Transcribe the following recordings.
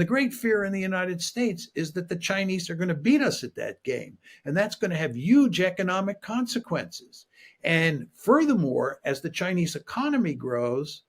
The great fear in the United States is that the Chinese are going to beat us at that game, and that's going to have huge economic consequences. And furthermore, as the Chinese economy grows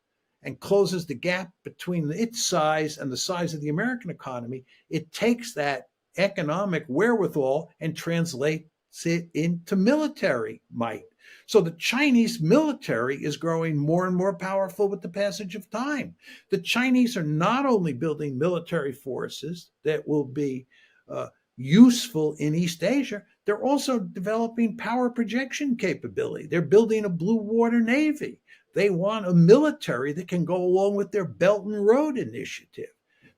and closes the gap between its size and the size of the American economy, it takes that economic wherewithal and translates it into military might. So the Chinese military is growing more and more powerful with the passage of time. The Chinese are not only building military forces that will be useful in East Asia, they're also developing power projection capability. They're building a blue water navy. They want a military that can go along with their Belt and Road Initiative.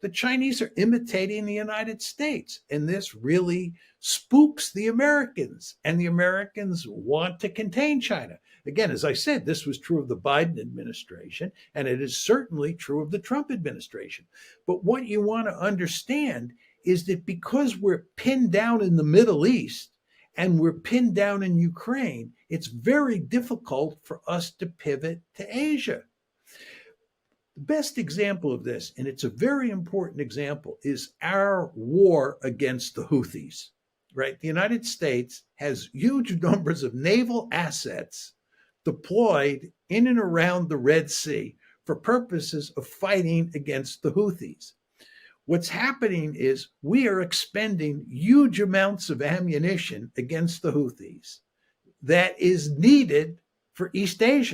The Chinese are imitating the United States, and this really spooks the Americans, and the Americans want to contain China. Again, as I said, this was true of the Biden administration, and it is certainly true of the Trump administration. But what you want to understand is that because we're pinned down in the Middle East and we're pinned down in Ukraine, it's very difficult for us to pivot to Asia. The best example of this, and it's a very important example, is our war against the Houthis, right? The United States has huge numbers of naval assets deployed in and around the Red Sea for purposes of fighting against the Houthis. What's happening is we are expending huge amounts of ammunition against the Houthis that is needed for East Asia.